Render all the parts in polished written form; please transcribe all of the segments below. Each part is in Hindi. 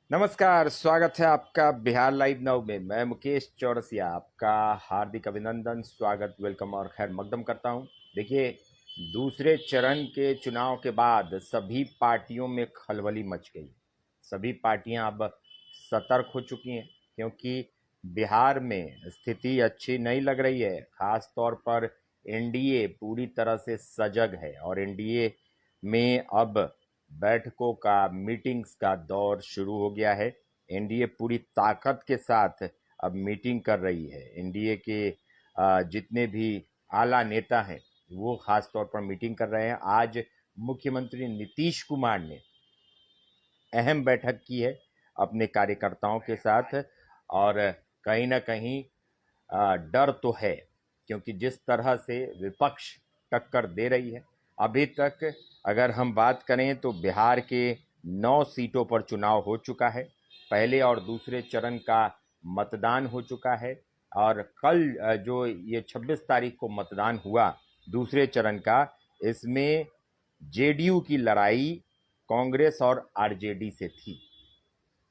नमस्कार, स्वागत है आपका बिहार लाइव नाउ में। मैं मुकेश चौरसिया आपका हार्दिक अभिनंदन, स्वागत, वेलकम और खैर मकदम करता हूं। देखिए, दूसरे चरण के चुनाव के बाद सभी पार्टियों में खलबली मच गई। सभी पार्टियां अब सतर्क हो चुकी हैं क्योंकि बिहार में स्थिति अच्छी नहीं लग रही है। खास तौर पर एनडीए पूरी तरह से सजग है और एनडीए में अब बैठकों का, मीटिंग्स का दौर शुरू हो गया है। एनडीए पूरी ताकत के साथ अब मीटिंग कर रही है। एनडीए के जितने भी आला नेता हैं वो खास तौर पर मीटिंग कर रहे हैं। आज मुख्यमंत्री नीतीश कुमार ने अहम बैठक की है अपने कार्यकर्ताओं के साथ और कहीं ना कहीं डर तो है क्योंकि जिस तरह से विपक्ष टक्कर दे रही है। अभी तक अगर हम बात करें तो बिहार के 9 सीटों पर चुनाव हो चुका है। पहले और दूसरे चरण का मतदान हो चुका है और कल जो ये 26 तारीख को मतदान हुआ दूसरे चरण का, इसमें जेडीयू की लड़ाई कांग्रेस और आरजेडी से थी।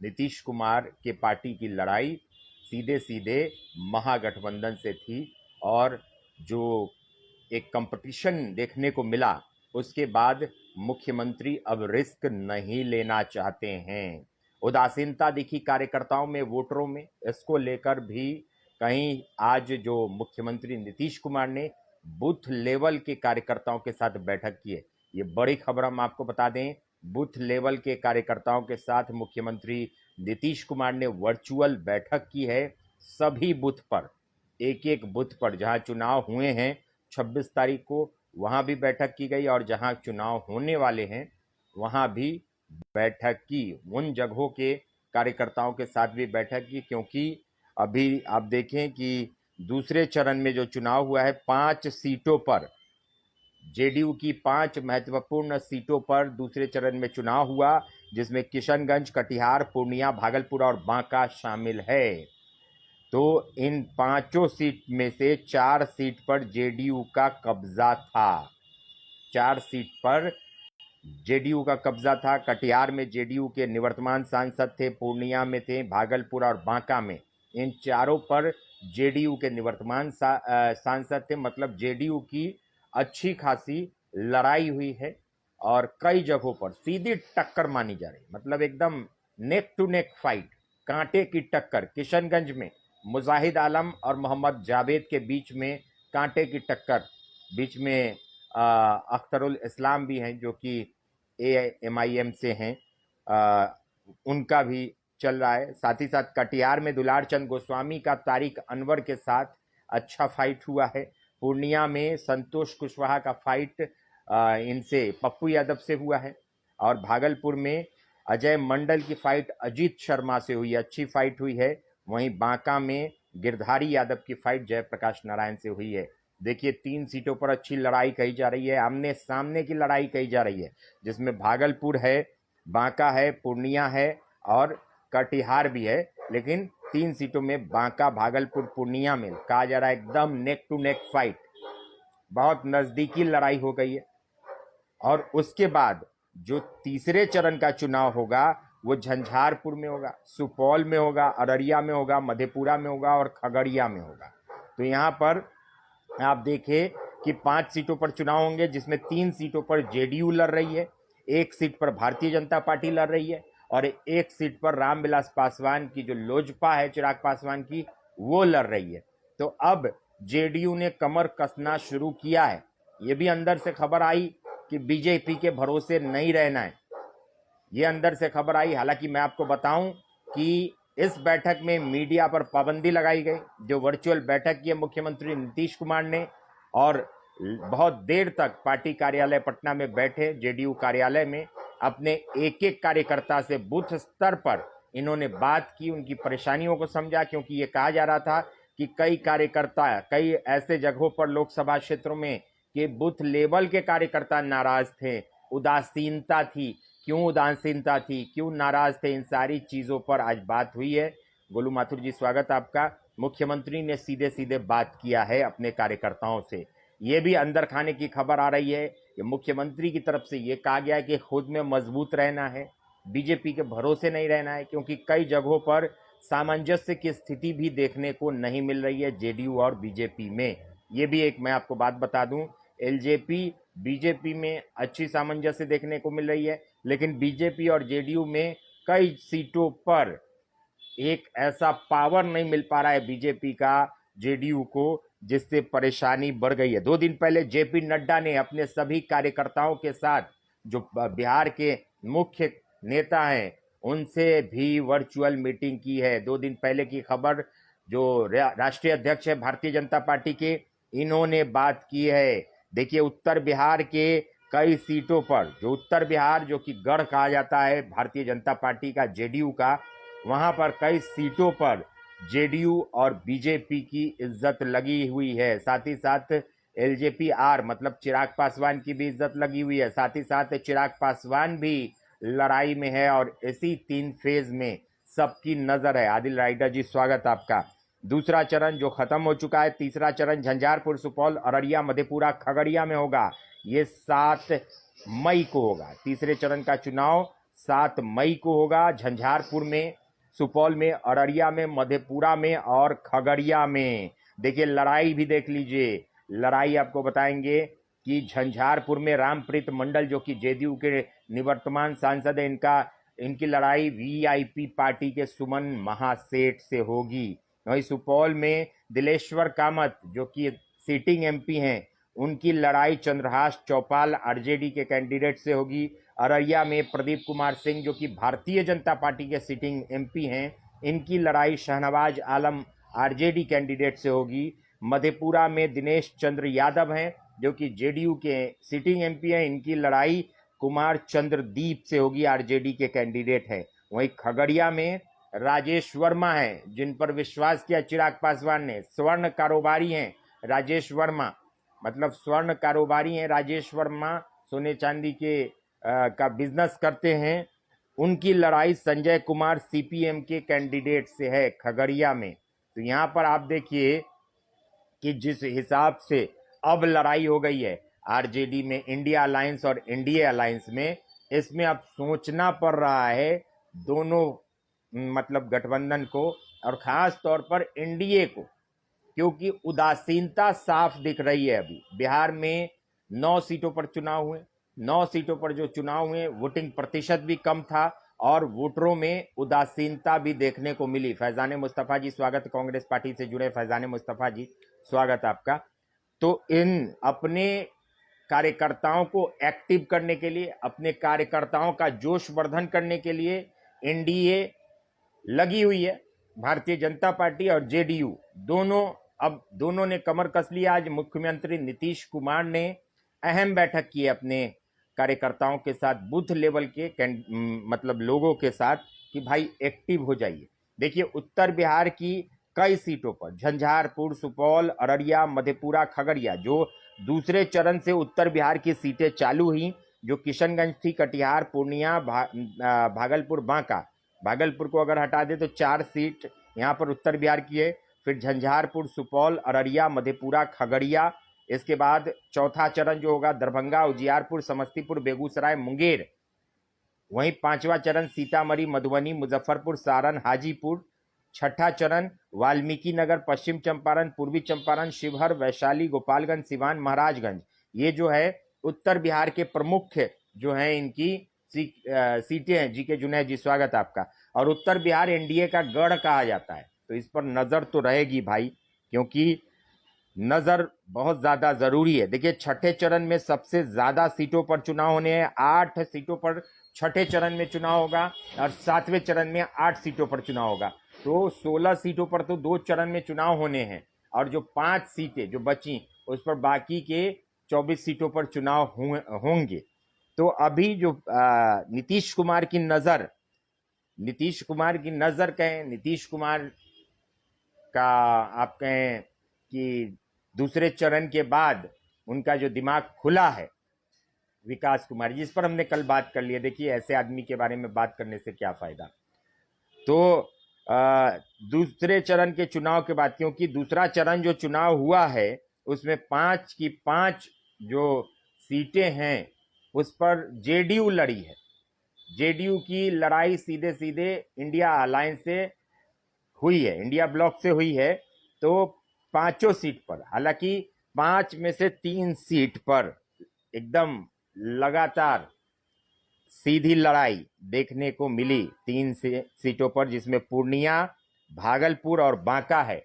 नीतीश कुमार के पार्टी की लड़ाई सीधे सीधे महागठबंधन से थी और जो एक कंपटीशन देखने को मिला उसके बाद मुख्यमंत्री अब रिस्क नहीं लेना चाहते हैं। उदासीनता दिखी कार्यकर्ताओं में, वोटरों में। इसको लेकर भी कहीं आज जो मुख्यमंत्री नीतीश कुमार ने बूथ लेवल के कार्यकर्ताओं के साथ बैठक की है, ये बड़ी खबर हम आपको बता दें। बूथ लेवल के कार्यकर्ताओं के साथ मुख्यमंत्री नीतीश कुमार ने वर्चुअल बैठक की है। सभी बूथ पर, एक एक बूथ पर जहां चुनाव हुए हैं 26 तारीख को, वहां भी बैठक की गई और जहां चुनाव होने वाले हैं वहां भी बैठक की। उन जगहों के कार्यकर्ताओं के साथ भी बैठक की क्योंकि अभी आप देखें कि दूसरे चरण में जो चुनाव हुआ है 5 सीटों पर, जेडीयू की 5 महत्वपूर्ण सीटों पर दूसरे चरण में चुनाव हुआ, जिसमें किशनगंज, कटिहार, पूर्णिया, भागलपुर और बांका शामिल है। तो इन पांचों सीट में से 4 सीट पर जेडीयू का कब्जा था। 4 सीट पर जेडीयू का कब्जा था। कटिहार में जेडीयू के निवर्तमान सांसद थे, पूर्णिया में थे, भागलपुर और बांका में, इन चारों पर जेडीयू के निवर्तमान सांसद थे। मतलब जेडीयू की अच्छी खासी लड़ाई हुई है और कई जगहों पर सीधी टक्कर मानी जा रही, मतलब एकदम नेक टू नेक फाइट, कांटे की टक्कर। किशनगंज में मुजाहिद आलम और मोहम्मद जावेद के बीच में कांटे की टक्कर। बीच में अख्तरुल इस्लाम भी हैं जो कि एएमआईएम से हैं, उनका भी चल रहा है। साथ ही साथ कटिहार में दुलार चंद गोस्वामी का तारिक अनवर के साथ अच्छा फाइट हुआ है। पूर्णिया में संतोष कुशवाहा का फाइट इनसे पप्पू यादव से हुआ है और भागलपुर में अजय मंडल की फाइट अजीत शर्मा से हुई, अच्छी फाइट हुई है। वहीं बांका में गिरधारी यादव की फाइट जयप्रकाश नारायण से हुई है। देखिए, 3 सीटों पर अच्छी लड़ाई कही जा रही है, आमने सामने की लड़ाई कही जा रही है, जिसमें भागलपुर है, बांका है, पूर्णिया है और कटिहार भी है। लेकिन 3 सीटों में बांका, भागलपुर, पूर्णिया में कहा जा रहा है एकदम नेक टू नेक फाइट, बहुत नजदीकी लड़ाई हो गई है। और उसके बाद जो तीसरे चरण का चुनाव होगा वो झंझारपुर में होगा, सुपौल में होगा, अररिया में होगा, मधेपुरा में होगा और खगड़िया में होगा। तो यहाँ पर आप देखें कि 5 सीटों पर चुनाव होंगे, जिसमें 3 सीटों पर जेडीयू लड़ रही है, 1 सीट पर भारतीय जनता पार्टी लड़ रही है और 1 सीट पर रामविलास पासवान की जो लोजपा है, चिराग पासवान की, वो लड़ रही है। तो अब जेडीयू ने कमर कसना शुरू किया है। ये भी अंदर से खबर आई कि बीजेपी के भरोसे नहीं रहना है, ये अंदर से खबर आई। हालांकि मैं आपको बताऊं कि इस बैठक में मीडिया पर पाबंदी लगाई गई। जो वर्चुअल बैठक की है मुख्यमंत्री नीतीश कुमार ने, और बहुत देर तक पार्टी कार्यालय पटना में बैठे, जेडीयू कार्यालय में, अपने एक एक कार्यकर्ता से बूथ स्तर पर इन्होंने बात की, उनकी परेशानियों को समझा। क्योंकि ये कहा जा रहा था कि कई कार्यकर्ता कई ऐसे जगहों पर लोकसभा क्षेत्रों में कि बूथ लेवल के कार्यकर्ता नाराज थे, उदासीनता थी। क्यों उदासीनता थी, क्यों नाराज थे, इन सारी चीजों पर आज बात हुई है। गोलू माथुर जी, स्वागत आपका। मुख्यमंत्री ने सीधे सीधे बात किया है अपने कार्यकर्ताओं से। ये भी अंदर खाने की खबर आ रही है कि मुख्यमंत्री की तरफ से ये कहा गया है कि खुद में मजबूत रहना है, बीजेपी के भरोसे नहीं रहना है, क्योंकि कई जगहों पर सामंजस्य की स्थिति भी देखने को नहीं मिल रही है जेडीयू और बीजेपी में। ये भी एक मैं आपको बात बता दूं, एलजेपी बीजेपी में अच्छी सामंजस्य देखने को मिल रही है, लेकिन बीजेपी और जेडीयू में कई सीटों पर एक ऐसा पावर नहीं मिल पा रहा है बीजेपी का जेडीयू को, जिससे परेशानी बढ़ गई है। 2 दिन पहले जेपी नड्डा ने अपने सभी कार्यकर्ताओं के साथ, जो बिहार के मुख्य नेता हैं, उनसे भी वर्चुअल मीटिंग की है। 2 दिन पहले की खबर, जो राष्ट्रीय अध्यक्ष है भारतीय जनता पार्टी के, इन्होंने बात की है। देखिए, उत्तर बिहार के कई सीटों पर, जो उत्तर बिहार जो कि गढ़ कहा जाता है भारतीय जनता पार्टी का, जेडीयू का, वहां पर कई सीटों पर जेडीयू और बीजेपी की इज्जत लगी हुई है। साथ ही साथ एलजेपी आर मतलब चिराग पासवान की भी इज्जत लगी हुई है। साथ ही साथ चिराग पासवान भी लड़ाई में है और इसी 3 फेज में सबकी नजर है। आदिल राइडर जी, स्वागत आपका। दूसरा चरण जो खत्म हो चुका है, तीसरा चरण झंझारपुर, सुपौल, अररिया, मधेपुरा, खगड़िया में होगा। ये 7 मई को होगा। तीसरे चरण का चुनाव 7 मई को होगा। झंझारपुर में, सुपौल में, अररिया में, मधेपुरा में और खगड़िया में। देखिए, लड़ाई भी देख लीजिए। लड़ाई आपको बताएंगे कि झंझारपुर में रामप्रीत मंडल, जो कि जेडीयू के निवर्तमान सांसद है, इनकी लड़ाई वीआईपी पार्टी के सुमन महासेठ से होगी। वहीं सुपौल में दिलेश्वर कामत, जो कि सिटिंग एमपी हैं, उनकी लड़ाई चंद्रहास चौपाल आरजेडी के कैंडिडेट से होगी। अररिया में प्रदीप कुमार सिंह, जो कि भारतीय जनता पार्टी के सिटिंग एमपी हैं, इनकी लड़ाई शहनवाज आलम आरजेडी कैंडिडेट से होगी। मधेपुरा में दिनेश चंद्र यादव हैं, जो कि जेडीयू के सिटिंग एमपी हैं, इनकी लड़ाई कुमार चंद्रदीप से होगी, आरजेडी के कैंडिडेट हैं। वहीं खगड़िया में राजेश वर्मा हैं, जिन पर विश्वास किया चिराग पासवान ने। स्वर्ण कारोबारी हैं राजेश वर्मा, मतलब स्वर्ण कारोबारी हैं राजेश वर्मा, सोने चांदी के का बिजनेस करते हैं। उनकी लड़ाई संजय कुमार सीपीएम के कैंडिडेट से है खगड़िया में। तो यहाँ पर आप देखिए कि जिस हिसाब से अब लड़ाई हो गई है आरजेडी में, इंडिया अलायंस और एनडीए अलायंस में, इसमें अब सोचना पड़ रहा है दोनों मतलब गठबंधन को, और खास तौर पर एनडीए को, क्योंकि उदासीनता साफ दिख रही है। अभी बिहार में 9 सीटों पर चुनाव हुए। 9 सीटों पर जो चुनाव हुए, वोटिंग प्रतिशत भी कम था और वोटरों में उदासीनता भी देखने को मिली। फैजान मुस्तफ़ा जी, स्वागत। कांग्रेस पार्टी से जुड़े फैजान मुस्तफ़ा जी, स्वागत आपका। तो इन अपने कार्यकर्ताओं को एक्टिव करने के लिए, अपने कार्यकर्ताओं का जोश वर्धन करने के लिए एनडीए लगी हुई है। भारतीय जनता पार्टी और जेडीयू दोनों ने कमर कस लिया। आज मुख्यमंत्री नीतीश कुमार ने अहम बैठक की है अपने कार्यकर्ताओं के साथ, बूथ लेवल के मतलब लोगों के साथ, कि भाई एक्टिव हो जाइए। देखिए, उत्तर बिहार की कई सीटों पर, झंझारपुर, सुपौल, अररिया, मधेपुरा, खगड़िया, जो दूसरे चरण से उत्तर बिहार की सीटें चालू हुई, जो किशनगंज थी, कटिहार, पूर्णिया, भागलपुर, बांका। भागलपुर को अगर हटा दे तो 4 सीट यहाँ पर उत्तर बिहार की है। फिर झंझारपुर, सुपौल, अररिया, मधेपुरा, खगड़िया। इसके बाद चौथा चरण जो होगा दरभंगा, उजियारपुर, समस्तीपुर, बेगूसराय, मुंगेर। वहीं 5वां चरण सीतामढ़ी, मधुबनी, मुजफ्फरपुर, सारण, हाजीपुर। 6ठा चरण वाल्मीकि नगर, पश्चिम चंपारण, पूर्वी चंपारण, शिवहर, वैशाली, गोपालगंज, सिवान, महाराजगंज। ये जो है उत्तर बिहार के प्रमुख जो हैं इनकी सीटें हैं। जी के जुनैद जी, स्वागत आपका। और उत्तर बिहार एनडीए का गढ़ कहा जाता है, तो इस पर नजर तो रहेगी भाई, क्योंकि नजर बहुत ज्यादा जरूरी है। देखिए, 6ठे चरण में सबसे ज्यादा सीटों पर चुनाव होने हैं। 8 सीटों पर 6ठे चरण में चुनाव होगा और 7वें चरण में 8 सीटों पर चुनाव होगा। तो 16 सीटों पर तो 2 चरण में चुनाव होने हैं, और जो 5 सीटें जो बची, उस पर बाकी के 24 सीटों पर चुनाव होंगे। तो अभी जो नीतीश कुमार की नजर कहें, नीतीश कुमार का आप कहें कि दूसरे चरण के बाद उनका जो दिमाग खुला है, विकास कुमार, जिस पर हमने कल बात कर ली है। देखिए, ऐसे आदमी के बारे में बात करने से क्या फायदा। तो दूसरे चरण के चुनाव के बाद, क्योंकि दूसरा चरण जो चुनाव हुआ है उसमें 5 की 5 जो सीटें हैं उस पर जेडीयू लड़ी है। जेडीयू की लड़ाई सीधे सीधे इंडिया अलायंस से हुई है, इंडिया ब्लॉक से हुई है। तो पांचों सीट पर, हालांकि 5 में से 3 सीट पर एकदम लगातार सीधी लड़ाई देखने को मिली। 3 सीटों पर, जिसमें पूर्णिया, भागलपुर और बांका है,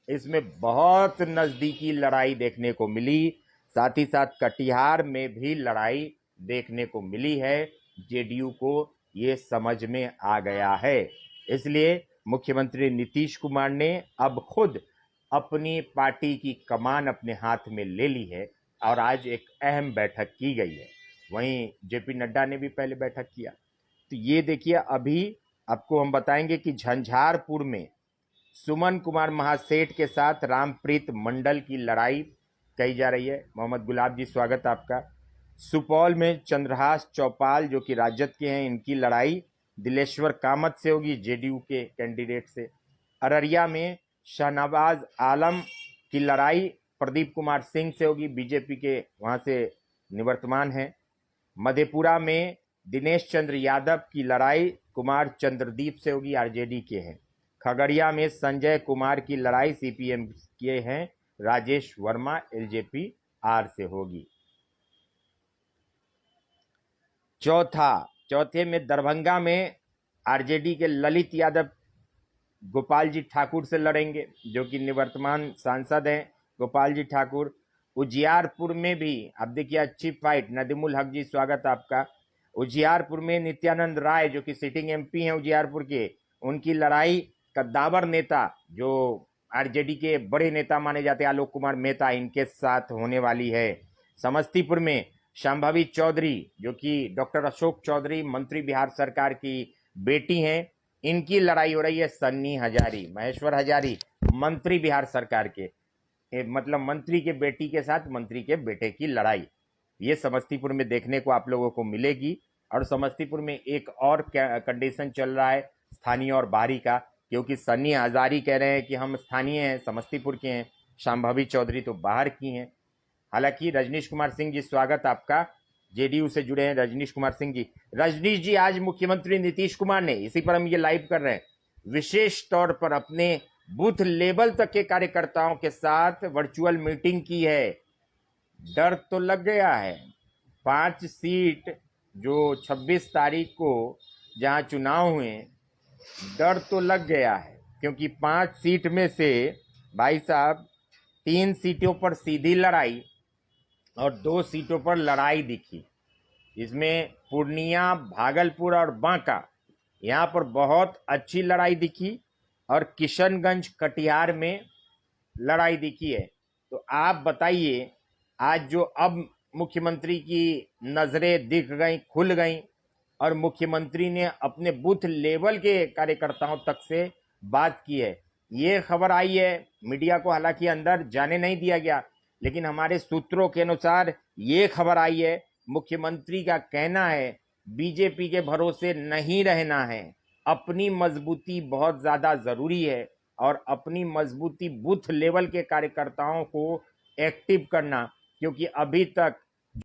इसमें बहुत नजदीकी लड़ाई देखने को मिली। साथ ही साथ कटिहार में भी लड़ाई देखने को मिली है। जेडीयू को ये समझ में आ गया है, इसलिए मुख्यमंत्री नीतीश कुमार ने अब खुद अपनी पार्टी की कमान अपने हाथ में ले ली है और आज एक अहम बैठक की गई है। वहीं जेपी नड्डा ने भी पहले बैठक किया। तो ये देखिए, अभी आपको हम बताएंगे कि झंझारपुर में सुमन कुमार महासेठ के साथ रामप्रीत मंडल की लड़ाई कही जा रही है। मोहम्मद गुलाब जी, स्वागत आपका। सुपौल में चंद्रहास चौपाल जो कि राजद के हैं, इनकी लड़ाई दिलेश्वर कामत से होगी, जेडीयू के कैंडिडेट से। अररिया में शहनवाज आलम की लड़ाई प्रदीप कुमार सिंह से होगी, बीजेपी के वहां से निवर्तमान है। मधेपुरा में दिनेश चंद्र यादव की लड़ाई कुमार चंद्रदीप से होगी, आरजेडी के हैं। खगड़िया में संजय कुमार की लड़ाई सीपीएम के हैं, राजेश वर्मा एलजेपी आर से होगी। चौथे में दरभंगा में आरजेडी के ललित यादव गोपाल जी ठाकुर से लड़ेंगे, जो कि निवर्तमान सांसद हैं गोपाल जी ठाकुर। उजियारपुर में भी अब देखिए अच्छी फाइट, नदीमुल हक जी, स्वागत आपका। उजियारपुर में नित्यानंद राय जो कि सिटिंग एमपी हैं उजियारपुर के, उनकी लड़ाई कद्दावर नेता जो आरजेडी के बड़े नेता माने जाते हैं आलोक कुमार मेहता, इनके साथ होने वाली है। समस्तीपुर में शांभवी चौधरी जो कि डॉक्टर अशोक चौधरी मंत्री बिहार सरकार की बेटी हैं, इनकी लड़ाई हो रही है सन्नी हजारी, महेश्वर हजारी मंत्री बिहार सरकार के, मतलब मंत्री के बेटी के साथ मंत्री के बेटे की लड़ाई, ये समस्तीपुर में देखने को आप लोगों को मिलेगी। और समस्तीपुर में एक और कंडीशन चल रहा है स्थानीय और बाहरी का, क्योंकि सन्नी हजारी कह रहे हैं कि हम स्थानीय हैं, समस्तीपुर के हैं, शांभवी चौधरी तो बाहर की हैं। हालांकि रजनीश कुमार सिंह जी, स्वागत आपका, जेडीयू से जुड़े हैं रजनीश कुमार सिंह जी। रजनीश जी, आज मुख्यमंत्री नीतीश कुमार ने, इसी पर हम ये लाइव कर रहे हैं, विशेष तौर पर अपने बूथ लेवल तक के कार्यकर्ताओं के साथ वर्चुअल मीटिंग की है। डर तो लग गया है, 5 सीट जो 26 तारीख को जहां चुनाव हुए, डर तो लग गया है, क्योंकि 5 सीट में से भाई साहब 3 सीटों पर सीधी लड़ाई और 2 सीटों पर लड़ाई दिखी। इसमें पूर्णिया, भागलपुर और बांका, यहाँ पर बहुत अच्छी लड़ाई दिखी, और किशनगंज, कटिहार में लड़ाई दिखी है। तो आप बताइए, आज जो अब मुख्यमंत्री की नजरें दिख गई, खुल गई, और मुख्यमंत्री ने अपने बूथ लेवल के कार्यकर्ताओं तक से बात की है। ये खबर आई है, मीडिया को हालांकि अंदर जाने नहीं दिया गया, लेकिन हमारे सूत्रों के अनुसार ये खबर आई है, मुख्यमंत्री का कहना है बीजेपी के भरोसे नहीं रहना है, अपनी मजबूती बहुत ज्यादा जरूरी है, और अपनी मजबूती बूथ लेवल के कार्यकर्ताओं को एक्टिव करना, क्योंकि अभी तक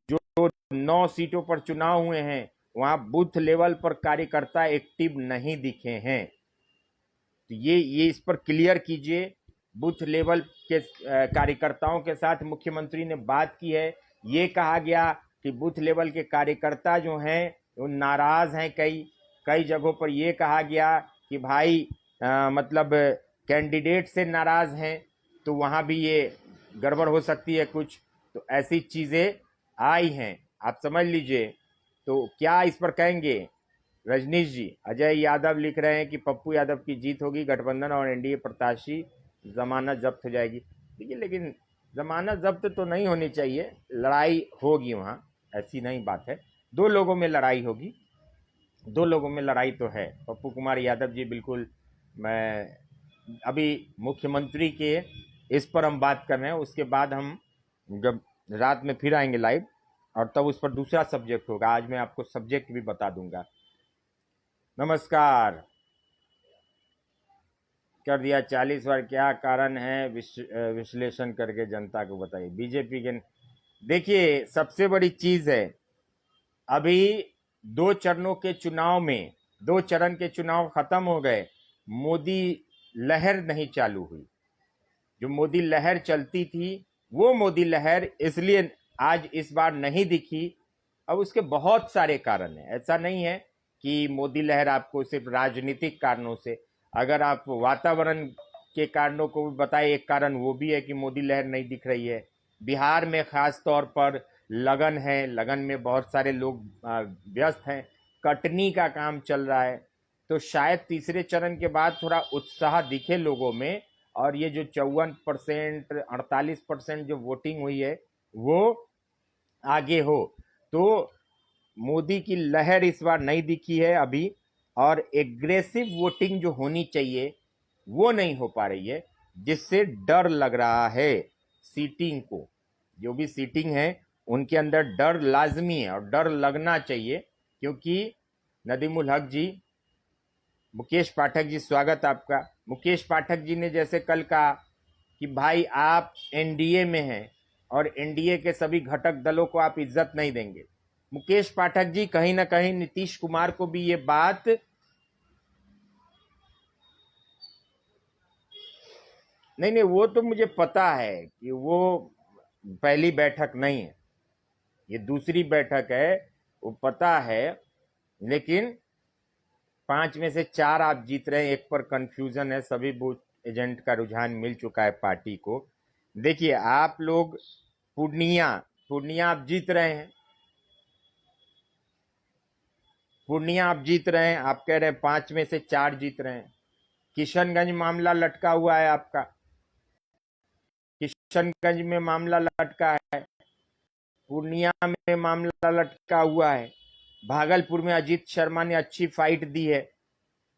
जो 9 सीटों पर चुनाव हुए हैं वहां बूथ लेवल पर कार्यकर्ता एक्टिव नहीं दिखे हैं। तो ये इस पर क्लियर कीजिए। बूथ लेवल के कार्यकर्ताओं के साथ मुख्यमंत्री ने बात की है। ये कहा गया कि बूथ लेवल के कार्यकर्ता जो हैं वो नाराज हैं, कई जगहों पर ये कहा गया कि भाई मतलब कैंडिडेट से नाराज हैं, तो वहाँ भी ये गड़बड़ हो सकती है कुछ, तो ऐसी चीज़ें आई हैं, आप समझ लीजिए। तो क्या इस पर कहेंगे रजनीश जी? अजय यादव लिख रहे हैं कि पप्पू यादव की जीत होगी, गठबंधन और एनडीए प्रत्याशी जमानत जब्त हो जाएगी। देखिए, लेकिन जमानत जब्त तो नहीं होनी चाहिए, लड़ाई होगी वहाँ, ऐसी नहीं बात है। 2 लोगों में लड़ाई होगी, 2 लोगों में लड़ाई तो है। पप्पू कुमार यादव जी, बिल्कुल। मैं अभी मुख्यमंत्री के इस पर हम बात कर रहे हैं, उसके बाद हम जब रात में फिर आएंगे लाइव, और तब उस पर दूसरा सब्जेक्ट होगा। आज मैं आपको सब्जेक्ट भी बता दूंगा। नमस्कार कर दिया 40 बार, क्या कारण है विश्लेषण करके जनता को बताइए। बीजेपी के, देखिए सबसे बड़ी चीज है, अभी दो चरणों के चुनाव में, दो चरण के चुनाव खत्म हो गए, मोदी लहर नहीं चालू हुई। जो मोदी लहर चलती थी वो मोदी लहर इसलिए आज इस बार नहीं दिखी। अब उसके बहुत सारे कारण हैं, ऐसा नहीं है कि मोदी लहर आपको सिर्फ राजनीतिक कारणों से, अगर आप वातावरण के कारणों को भी बताए, एक कारण वो भी है कि मोदी लहर नहीं दिख रही है। बिहार में खास तौर पर लगन है, लगन में बहुत सारे लोग व्यस्त हैं, कटनी का काम चल रहा है, तो शायद तीसरे चरण के बाद थोड़ा उत्साह दिखे लोगों में, और ये जो 54% 48% जो वोटिंग हुई है वो आगे हो। तो मोदी की लहर इस बार नहीं दिखी है अभी, और एग्रेसिव वोटिंग जो होनी चाहिए वो नहीं हो पा रही है, जिससे डर लग रहा है सीटिंग को। जो भी सीटिंग है उनके अंदर डर लाजमी है और डर लगना चाहिए, क्योंकि नदीमुल हक जी, मुकेश पाठक जी स्वागत आपका। मुकेश पाठक जी ने जैसे कल कहा कि भाई आप एनडीए में हैं और एनडीए के सभी घटक दलों को आप इज्जत नहीं देंगे। मुकेश पाठक जी कहीं ना कहीं नीतीश कुमार को भी ये बात नहीं, वो तो मुझे पता है कि वो पहली बैठक नहीं है, ये दूसरी बैठक है, वो पता है। लेकिन 5 में से 4 आप जीत रहे हैं, एक पर कंफ्यूजन है, सभी बूथ एजेंट का रुझान मिल चुका है पार्टी को। देखिए आप लोग पूर्णिया पूर्णिया आप जीत रहे हैं, पूर्णिया आप जीत रहे हैं, आप कह रहे हैं 5 में से 4 जीत रहे हैं। किशनगंज मामला लटका हुआ है आपका, किशनगंज में मामला लटका है, पूर्णिया में मामला लटका हुआ है, भागलपुर में अजीत शर्मा ने अच्छी फाइट दी है,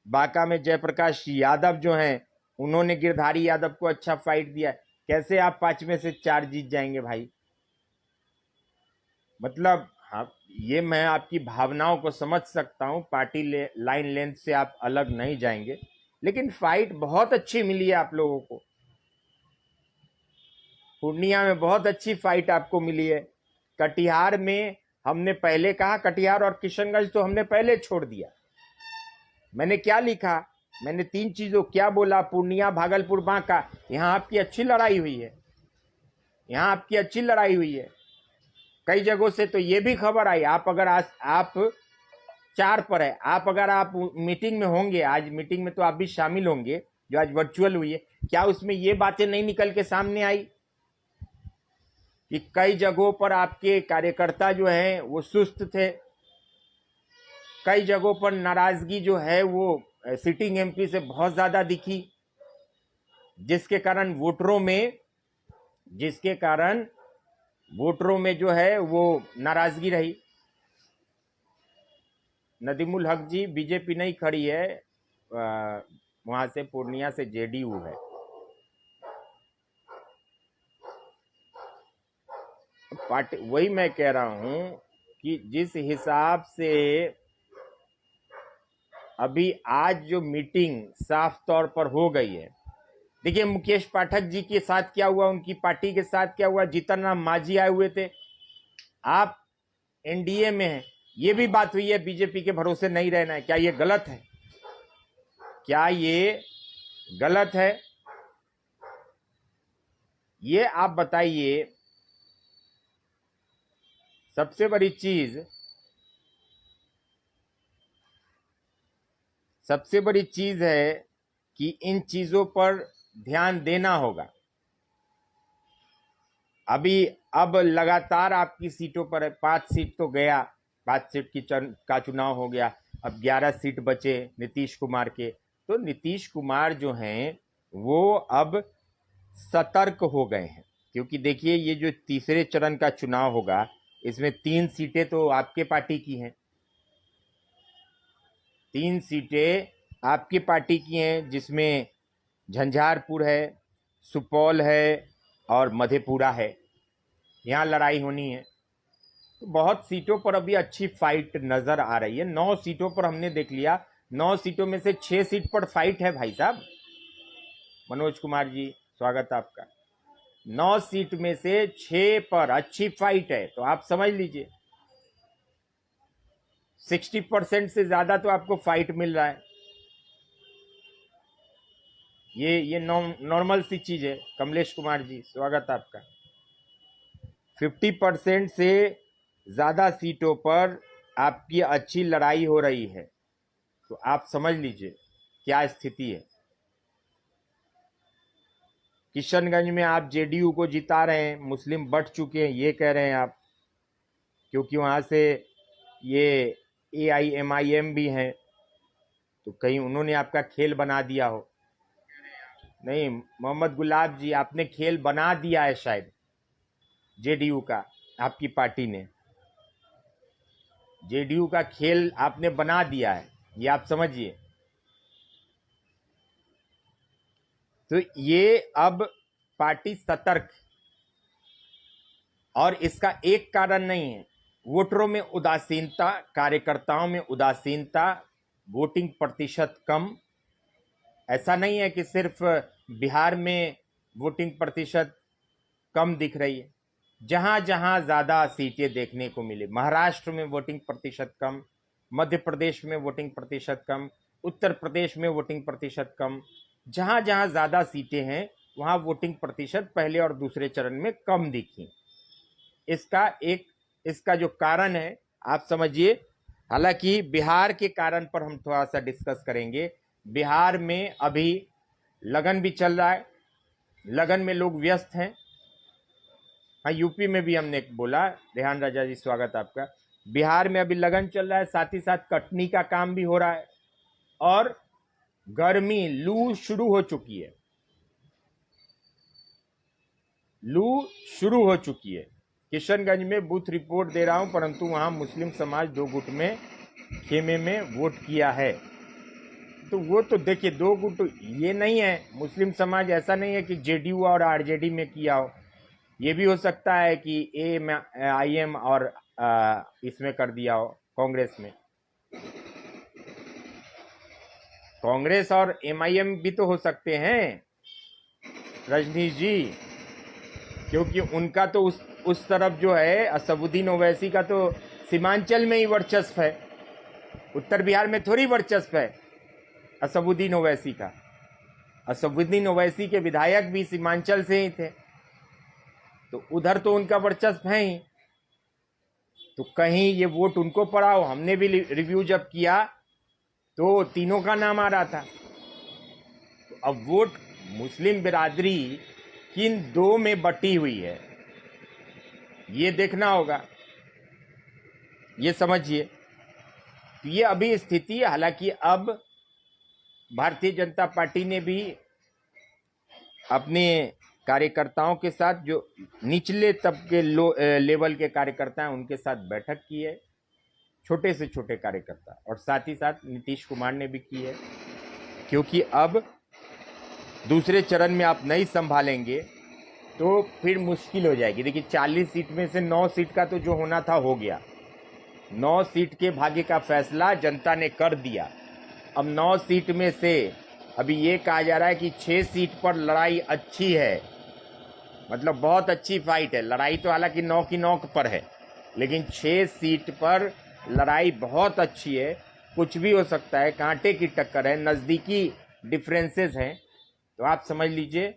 बांका में जयप्रकाश यादव जो हैं उन्होंने गिरधारी यादव को अच्छा फाइट दिया। कैसे आप 5 में से 4 जीत जाएंगे भाई? मतलब हाँ, ये मैं आपकी भावनाओं को समझ सकता हूँ, पार्टी लाइन लेंथ से आप अलग नहीं जाएंगे, लेकिन फाइट बहुत अच्छी मिली है आप लोगों को। पूर्णिया में बहुत अच्छी फाइट आपको मिली है। कटिहार में हमने पहले कहा, कटिहार और किशनगंज तो हमने पहले छोड़ दिया। मैंने क्या लिखा, मैंने 3 चीजों क्या बोला, पूर्णिया, भागलपुर, बांका, यहाँ आपकी अच्छी लड़ाई हुई है, यहाँ आपकी अच्छी लड़ाई हुई है। कई जगहों से तो ये भी खबर आई, आप अगर आज आप 4 पर है, आप अगर आप मीटिंग में होंगे, आज मीटिंग में तो आप भी शामिल होंगे जो आज वर्चुअल हुई है, क्या उसमें ये बातें नहीं निकल के सामने आई कि कई जगहों पर आपके कार्यकर्ता जो हैं वो सुस्त थे, कई जगहों पर नाराजगी जो है वो सिटिंग एमपी से बहुत ज्यादा दिखी, जिसके कारण वोटरों में जो है वो नाराजगी रही। नदीमुल हक जी, बीजेपी नहीं खड़ी है, वहां से पूर्णिया से जेडीयू है। पार्टी, वही मैं कह रहा हूं कि जिस हिसाब से अभी आज जो मीटिंग साफ तौर पर हो गई है, देखिए मुकेश पाठक जी के साथ क्या हुआ, उनकी पार्टी के साथ क्या हुआ, जीतन राम मांझी आए हुए थे, आप एनडीए में हैं, ये भी बात हुई है बीजेपी के भरोसे नहीं रहना है। क्या ये गलत है? क्या ये गलत है? ये आप बताइए। सबसे बड़ी चीज है कि इन चीजों पर ध्यान देना होगा। अब लगातार आपकी सीटों पर है, 5 सीट तो गया, 5 सीट का चुनाव हो गया, अब 11 सीट बचे नीतीश कुमार के। तो नीतीश कुमार जो हैं वो अब सतर्क हो गए हैं, क्योंकि देखिए ये जो तीसरे चरण का चुनाव होगा, इसमें 3 सीटें तो आपके पार्टी की हैं, 3 सीटें आपकी पार्टी की हैं, जिसमें झंझारपुर है, सुपौल है और मधेपुरा है, यहाँ लड़ाई होनी है। तो बहुत सीटों पर अभी अच्छी फाइट नजर आ रही है। 9 सीटों पर हमने देख लिया, 9 सीटों में से 6 सीट पर फाइट है भाई साहब। मनोज कुमार जी स्वागत आपका। 9 सीट में से 6 पर अच्छी फाइट है, तो आप समझ लीजिए। 60% से ज्यादा तो आपको फाइट मिल रहा है। ये नॉर्मल सी चीज है। कमलेश कुमार जी, स्वागत है आपका। 50% से ज्यादा सीटों पर आपकी अच्छी लड़ाई हो रही है, तो आप समझ लीजिए क्या स्थिति है। किशनगंज में आप जेडीयू को जिता रहे हैं, मुस्लिम बढ़ चुके हैं ये कह रहे हैं आप, क्योंकि वहां से ये AIMIM भी हैं, तो कहीं उन्होंने आपका खेल बना दिया हो। नहीं मोहम्मद गुलाब जी, आपने खेल बना दिया है शायद जेडीयू का, आपकी पार्टी ने जेडीयू का खेल आपने बना दिया है, ये आप समझिए। तो ये अब पार्टी सतर्क, और इसका एक कारण नहीं है, वोटरों में उदासीनता, कार्यकर्ताओं में उदासीनता, वोटिंग प्रतिशत कम। ऐसा नहीं है कि सिर्फ बिहार में वोटिंग प्रतिशत कम दिख रही है, जहां जहां ज्यादा सीटें देखने को मिले। महाराष्ट्र में वोटिंग प्रतिशत कम, मध्य प्रदेश में वोटिंग प्रतिशत कम, उत्तर प्रदेश में वोटिंग प्रतिशत कम। जहां जहां ज्यादा सीटें हैं वहां वोटिंग प्रतिशत पहले और दूसरे चरण में कम दिखी। इसका जो कारण है आप समझिए। हालांकि बिहार के कारण पर हम थोड़ा सा डिस्कस करेंगे। बिहार में अभी लगन भी चल रहा है, लगन में लोग व्यस्त हैं। हाँ, यूपी में भी हमने बोला। रेहान राजा जी, स्वागत आपका। बिहार में अभी लगन चल रहा है, साथ ही साथ कटनी का काम भी हो रहा है, और गर्मी, लू शुरू हो चुकी है। लू शुरू हो चुकी है। किशनगंज में बूथ रिपोर्ट दे रहा हूं, परंतु वहां मुस्लिम समाज 2 गुट में खेमे में वोट किया है। तो वो तो देखिए 2 गुट ये नहीं है, मुस्लिम समाज ऐसा नहीं है कि जेडीयू और आरजेडी में किया हो। ये भी हो सकता है कि AIM और इसमें कर दिया हो, कांग्रेस में। कांग्रेस और MIM भी तो हो सकते हैं रजनीश जी, क्योंकि उनका तो उस तरफ जो है असदुद्दीन ओवैसी का तो सीमांचल में ही वर्चस्व है, उत्तर बिहार में थोड़ी वर्चस्व है असदुद्दीन ओवैसी का। असदुद्दीन ओवैसी के विधायक भी सीमांचल से ही थे, तो उधर तो उनका वर्चस्व है ही। तो कहीं ये वोट उनको पड़ा हो। हमने भी रिव्यू जब किया तो तीनों का नाम आ रहा था। तो अब वोट मुस्लिम बिरादरी किन 2 में बटी हुई है, ये देखना होगा, ये समझिए। तो ये अभी स्थिति है। हालांकि अब भारतीय जनता पार्टी ने भी अपने कार्यकर्ताओं के साथ, जो निचले तबके लेवल के कार्यकर्ता हैं, उनके साथ बैठक की है, छोटे से छोटे कार्यकर्ता, और साथ ही साथ नीतीश कुमार ने भी की है। क्योंकि अब दूसरे चरण में आप नहीं संभालेंगे तो फिर मुश्किल हो जाएगी। देखिए 40 सीट में से 9 सीट का तो जो होना था हो गया। 9 सीट के भाग्य का फैसला जनता ने कर दिया। अब 9 सीट में से अभी ये कहा जा रहा है कि 6 सीट पर लड़ाई अच्छी है, मतलब बहुत अच्छी फाइट है। लड़ाई तो हालांकि 9 की 9 पर है, लेकिन 6 सीट पर लड़ाई बहुत अच्छी है। कुछ भी हो सकता है, कांटे की टक्कर है, नज़दीकी डिफरेंसेस हैं। तो आप समझ लीजिए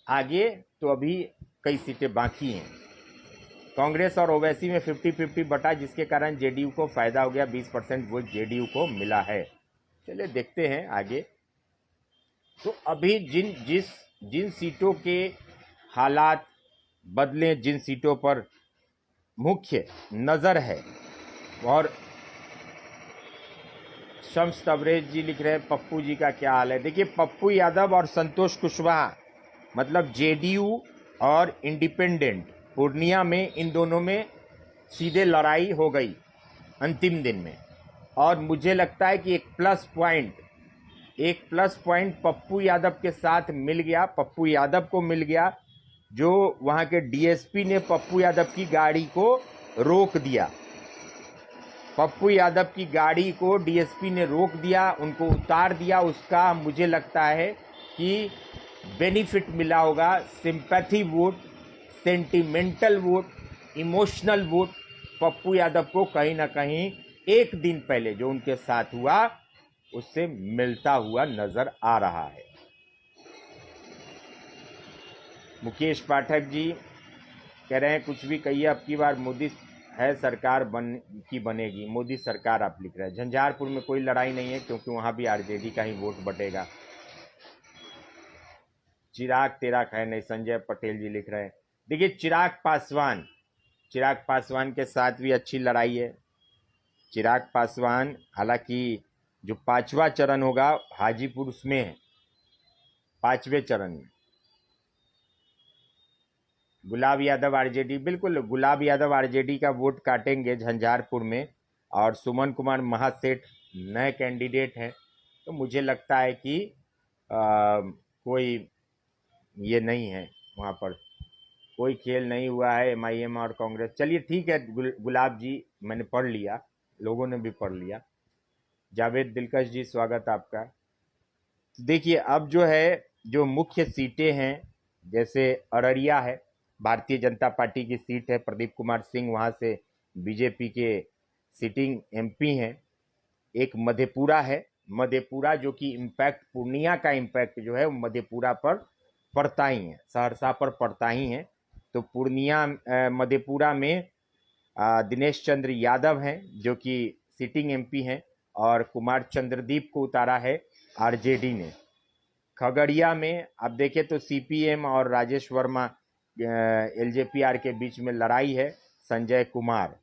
आगे तो अभी कई सीटें बाकी हैं। कांग्रेस और ओवैसी में 50-50 बटा, जिसके कारण जेडीयू को फायदा हो गया। 20% वोट जेडीयू को मिला है। चलिए देखते हैं आगे। तो अभी जिन सीटों के हालात बदले, जिन सीटों पर मुख्य नजर है, और शम्स तबरेज जी लिख रहे हैं पप्पू जी का क्या हाल है। देखिए पप्पू यादव और संतोष कुशवाहा, मतलब जेडीयू और इंडिपेंडेंट, पूर्णिया में इन दोनों में सीधे लड़ाई हो गई अंतिम दिन में। और मुझे लगता है कि एक प्लस पॉइंट पप्पू यादव के साथ मिल गया, पप्पू यादव को मिल गया, जो वहां के डीएसपी ने पप्पू यादव की गाड़ी को रोक दिया। पप्पू यादव की गाड़ी को डीएसपी ने रोक दिया, उनको उतार दिया। उसका मुझे लगता है कि बेनिफिट मिला होगा। Sympathy vote, sentimental vote, emotional vote Pappu Yadav को कहीं ना कहीं एक दिन पहले जो उनके साथ हुआ उससे मिलता हुआ नजर आ रहा है। मुकेश पाठक जी कह रहे हैं कुछ भी कहिए, अब की बार मोदी है सरकार बनेगी, मोदी सरकार आप लिख रहे हैं। झंझारपुर में कोई लड़ाई नहीं है क्योंकि वहां भी आरजेडी का ही वोट बटेगा। चिराग तेरा है नहीं, संजय पटेल जी लिख रहे हैं। देखिए चिराग पासवान के साथ भी अच्छी लड़ाई है। चिराग पासवान हालांकि जो 5वां चरण होगा हाजीपुर उसमें है, 5वें चरण में। गुलाब यादव आरजेडी, बिल्कुल गुलाब यादव आरजेडी का वोट काटेंगे झंझारपुर में, और सुमन कुमार महासेठ नए कैंडिडेट हैं। तो मुझे लगता है कि कोई ये नहीं है, वहाँ पर कोई खेल नहीं हुआ है एमआईएम और कांग्रेस। चलिए ठीक है गुलाब जी, मैंने पढ़ लिया, लोगों ने भी पढ़ लिया। जावेद दिलकश जी स्वागत आपका। देखिए अब जो है जो मुख्य सीटें हैं, जैसे अररिया है, भारतीय जनता पार्टी की सीट है, प्रदीप कुमार सिंह वहाँ से बीजेपी के सिटिंग एमपी हैं। एक मधेपुरा है, मधेपुरा जो कि इम्पैक्ट पूर्णिया का इम्पैक्ट जो है वो मधेपुरा पर पड़ता ही है, सहरसा पर पड़ता ही है। तो पूर्णिया मधेपुरा में दिनेश चंद्र यादव हैं जो कि सिटिंग एमपी हैं, और कुमार चंद्रदीप को उतारा है आरजेडी ने। खगड़िया में आप देखें तो सीपीएम और राजेश वर्मा एलजेपीआर के बीच में लड़ाई है, संजय कुमार।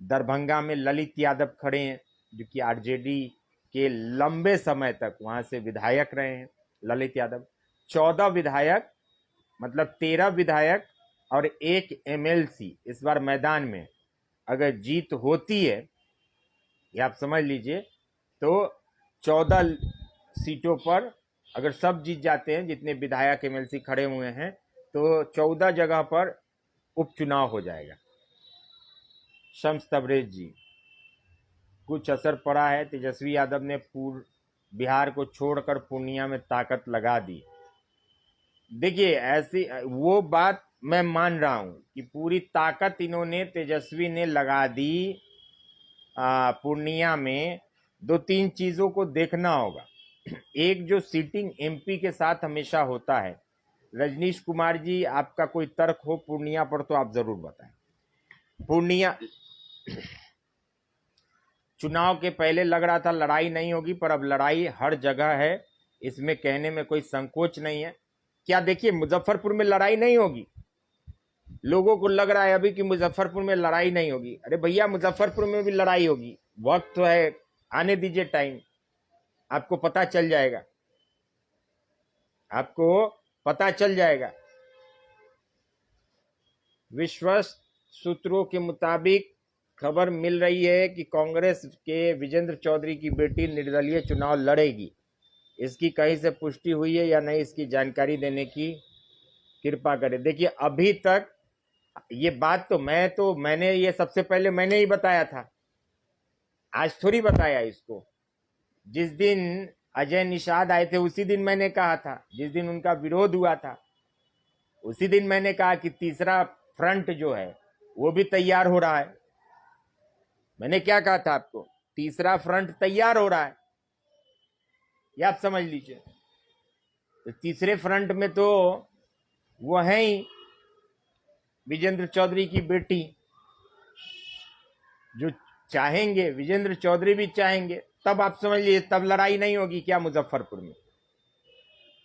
दरभंगा में ललित यादव खड़े हैं जो कि आरजेडी के लंबे समय तक वहां से विधायक रहे हैं। ललित यादव 14 विधायक, मतलब 13 विधायक और 1 एमएलसी इस बार मैदान में अगर जीत होती है, ये आप समझ लीजिए, तो 14 सीटों पर अगर सब जीत जाते हैं, जितने विधायक एमएलसी खड़े हुए हैं, तो 14 जगह पर उपचुनाव हो जाएगा। शम्स तबरेज जी, कुछ असर पड़ा है, तेजस्वी यादव ने बिहार को छोड़कर पूर्णिया में ताकत लगा दी। देखिए ऐसी वो बात मैं मान रहा हूं कि पूरी ताकत इन्होंने तेजस्वी ने लगा दी पूर्णिया में। 2-3 चीजों को देखना होगा। एक जो सीटिंग एमपी के साथ हमेशा होता है, रजनीश कुमार जी आपका कोई तर्क हो पूर्णिया पर तो आप जरूर बताएं। पूर्णिया चुनाव के पहले लग रहा था लड़ाई नहीं होगी, पर अब लड़ाई हर जगह है, इसमें कहने में कोई संकोच नहीं है। क्या देखिए मुजफ्फरपुर में लड़ाई नहीं होगी, लोगों को लग रहा है अभी कि मुजफ्फरपुर में लड़ाई नहीं होगी। अरे भैया मुजफ्फरपुर में भी लड़ाई होगी, वक्त तो है, आने दीजिए टाइम, आपको पता चल जाएगा, आपको पता चल जाएगा। विश्वस्त सूत्रों के मुताबिक खबर मिल रही है कि कांग्रेस के विजेंद्र चौधरी की बेटी निर्दलीय चुनाव लड़ेगी। इसकी कहीं से पुष्टि हुई है या नहीं, इसकी जानकारी देने की कृपा करें। देखिए अभी तक ये बात तो मैंने ये सबसे पहले मैंने ही बताया था, आज थोड़ी बताया इसको। जिस दिन अजय निषाद आए थे उसी दिन मैंने कहा था, जिस दिन उनका विरोध हुआ था उसी दिन मैंने कहा कि तीसरा फ्रंट जो है वो भी तैयार हो रहा है। मैंने क्या कहा था आपको, तीसरा फ्रंट तैयार हो रहा है, ये आप समझ लीजिए। तो तीसरे फ्रंट में तो वो है ही विजेंद्र चौधरी की बेटी, जो चाहेंगे विजेंद्र चौधरी भी चाहेंगे, तब आप समझ लीजिए तब लड़ाई नहीं होगी क्या मुजफ्फरपुर में।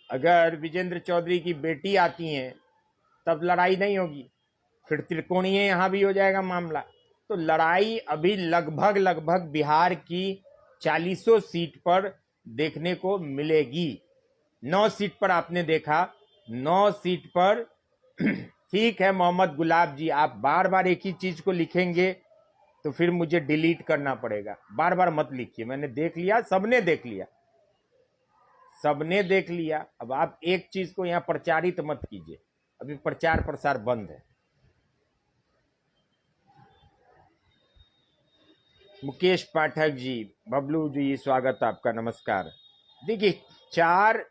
अगर विजेंद्र चौधरी की बेटी आती हैं तब लड़ाई नहीं होगी, फिर त्रिकोणीय यहां भी हो जाएगा मामला। तो लड़ाई अभी लगभग बिहार की 40 सीट पर देखने को मिलेगी। 9 सीट पर आपने देखा, 9 सीट पर ठीक है मोहम्मद गुलाब जी, आप बार बार एक ही चीज को लिखेंगे तो फिर मुझे डिलीट करना पड़ेगा। बार बार मत लिखिए, मैंने देख लिया, सबने देख लिया, सबने देख लिया। अब आप एक चीज को यहां प्रचारित मत कीजिए, अभी प्रचार प्रसार बंद है। मुकेश पाठक जी, बबलू जी स्वागत आपका, नमस्कार। देखिए चार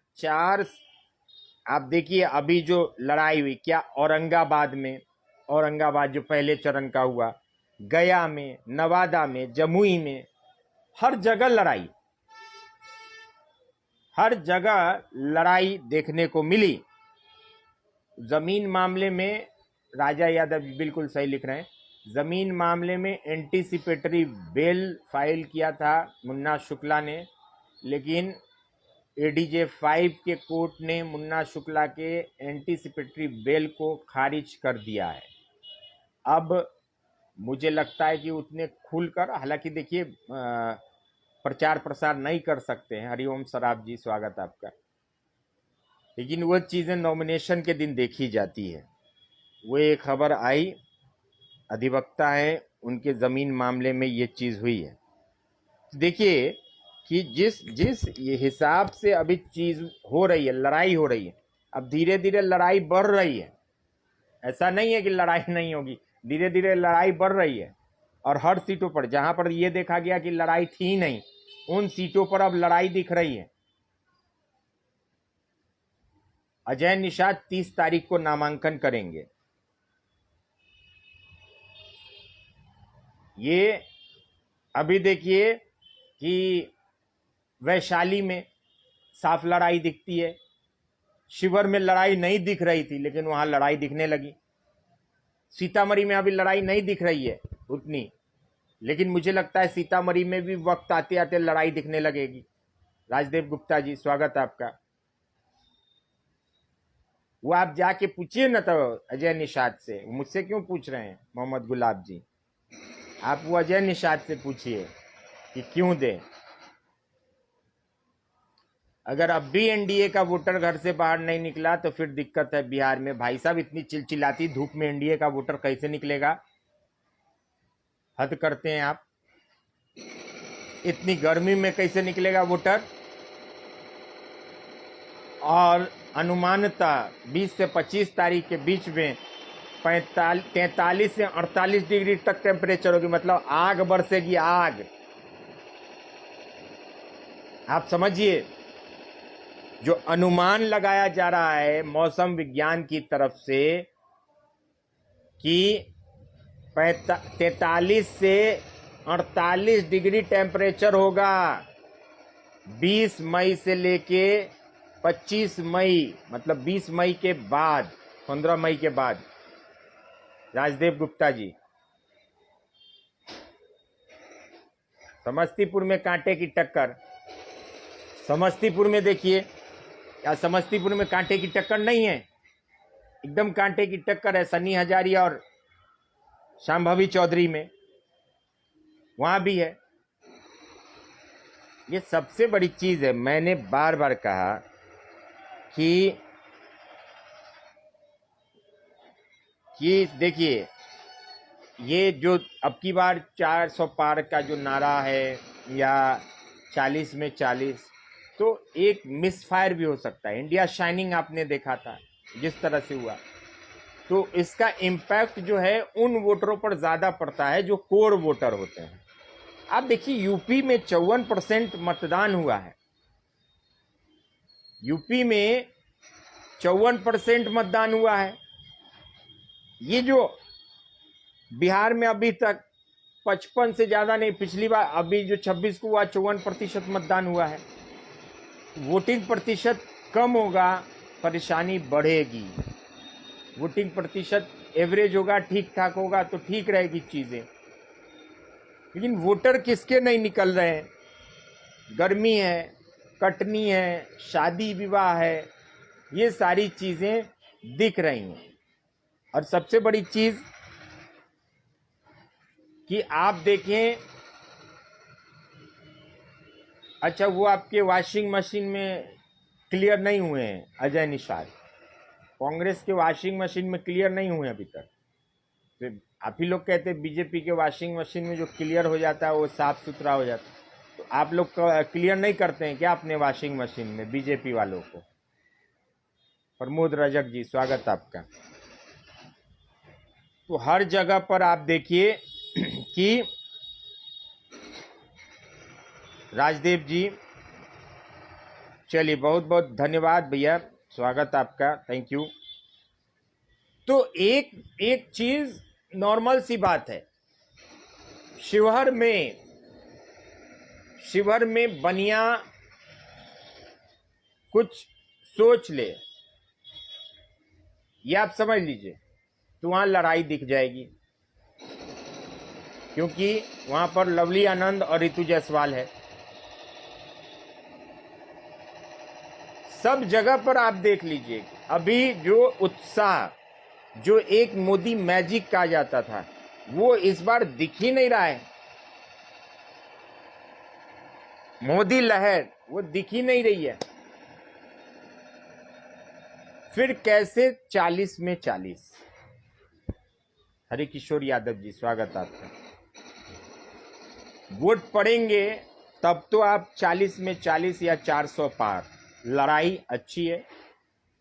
आप देखिए अभी जो लड़ाई हुई, क्या औरंगाबाद में, औरंगाबाद जो पहले चरण का हुआ, गया में, नवादा में, जमुई में, हर जगह लड़ाई, हर जगह लड़ाई देखने को मिली। जमीन मामले में राजा यादव बिल्कुल सही लिख रहे हैं, जमीन मामले में एंटीसिपेटरी बेल फाइल किया था मुन्ना शुक्ला ने, लेकिन एडीजे 5 के कोर्ट ने मुन्ना शुक्ला के एंटीसिपेटरी बेल को खारिज कर दिया है। अब मुझे लगता है कि उतने खुलकर, हालांकि देखिए प्रचार प्रसार नहीं कर सकते हैं, हरिओम सराफ जी स्वागत आपका, लेकिन वो चीज़ें नॉमिनेशन के दिन देखी जाती है। वो एक खबर आई, अधिवक्ता है उनके ज़मीन मामले में ये चीज़ हुई है। देखिए कि जिस ये हिसाब से अभी चीज़ हो रही है, लड़ाई हो रही है, अब धीरे धीरे लड़ाई बढ़ रही है। ऐसा नहीं है कि लड़ाई नहीं होगी, धीरे धीरे लड़ाई बढ़ रही है। और हर सीटों पर जहां पर यह देखा गया कि लड़ाई थी नहीं, उन सीटों पर अब लड़ाई दिख रही है। अजय निषाद 30 तारीख को नामांकन करेंगे। ये अभी देखिए कि वैशाली में साफ लड़ाई दिखती है, शिवर में लड़ाई नहीं दिख रही थी लेकिन वहां लड़ाई दिखने लगी। सीतामढ़ी में अभी लड़ाई नहीं दिख रही है उतनी, लेकिन मुझे लगता है सीतामढ़ी में भी वक्त आते आते लड़ाई दिखने लगेगी। राजदेव गुप्ता जी स्वागत है आपका। वो आप जाके पूछिए ना तो अजय निषाद से, मुझसे क्यों पूछ रहे हैं मोहम्मद गुलाब जी, आप वो अजय निषाद से पूछिए कि क्यों दे। अगर अब भी एनडीए का वोटर घर से बाहर नहीं निकला तो फिर दिक्कत है बिहार में। भाई साहब इतनी चिलचिलाती धूप में एनडीए का वोटर कैसे निकलेगा? हद करते हैं आप। इतनी गर्मी में कैसे निकलेगा वोटर? और अनुमानतः 20 से 25 तारीख के बीच में 43 से 48 डिग्री तक टेम्परेचर होगी, मतलब आग बरसेगी, आग। आप समझिए, जो अनुमान लगाया जा रहा है मौसम विज्ञान की तरफ से कि 43 से 48 डिग्री टेम्परेचर होगा 20 मई से लेके 25 मई, मतलब 20 मई के बाद, 15 मई के बाद। राजदेव गुप्ता जी, समस्तीपुर में कांटे की टक्कर। समस्तीपुर में देखिए, या समस्तीपुर में कांटे की टक्कर नहीं है, एकदम कांटे की टक्कर है सनी हजारिया और शांभवी चौधरी में, वहां भी है। ये सबसे बड़ी चीज है। मैंने बार बार कहा कि देखिए, ये जो अब की बार 400 पार का जो नारा है या 40 में 40, तो एक मिसफायर भी हो सकता है। इंडिया शाइनिंग आपने देखा था जिस तरह से हुआ, तो इसका इम्पैक्ट जो है उन वोटरों पर ज़्यादा पड़ता है जो कोर वोटर होते हैं। आप देखिए यूपी में 54% मतदान हुआ है, यूपी में 54% मतदान हुआ है। ये जो बिहार में अभी तक 55 से ज़्यादा नहीं, पिछली बार अभी जो 26 को हुआ 54% मतदान हुआ है। वोटिंग प्रतिशत कम होगा, परेशानी बढ़ेगी। वोटिंग प्रतिशत एवरेज होगा, ठीक ठाक होगा तो ठीक रहेगी चीज़ें। लेकिन वोटर किसके नहीं निकल रहे हैं? गर्मी है, कटनी है, शादी विवाह है, ये सारी चीज़ें दिख रही हैं। और सबसे बड़ी चीज़ कि आप देखें, अच्छा वो आपके वॉशिंग मशीन में क्लियर नहीं हुए हैं अजय निषाद, कांग्रेस के वॉशिंग मशीन में क्लियर नहीं हुए अभी तक। तो आप ही लोग कहते हैं बीजेपी के वॉशिंग मशीन में जो क्लियर हो जाता है वो साफ सुथरा हो जाता है, तो आप लोग क्लियर नहीं करते हैं क्या अपने वॉशिंग मशीन में बीजेपी वालों को? प्रमोद रजक जी स्वागत आपका। तो हर जगह पर आप देखिए कि राजदेव जी, चलिए बहुत बहुत धन्यवाद भैया, स्वागत आपका, थैंक यू। तो एक चीज नॉर्मल सी बात है शिवहर में बनिया कुछ सोच ले, ये आप समझ लीजिए, तो वहां लड़ाई दिख जाएगी, क्योंकि वहां पर लवली आनंद और रितु जायसवाल है। सब जगह पर आप देख लीजिए, अभी जो उत्साह, जो एक मोदी मैजिक कहा जाता था, वो इस बार दिख ही नहीं रहा है। मोदी लहर वो दिख ही नहीं रही है। फिर कैसे 40 में 40? हरि किशोर यादव जी, स्वागत आपका। वोट पड़ेंगे तब तो आप 40 में 40 या 400 पार। लड़ाई अच्छी है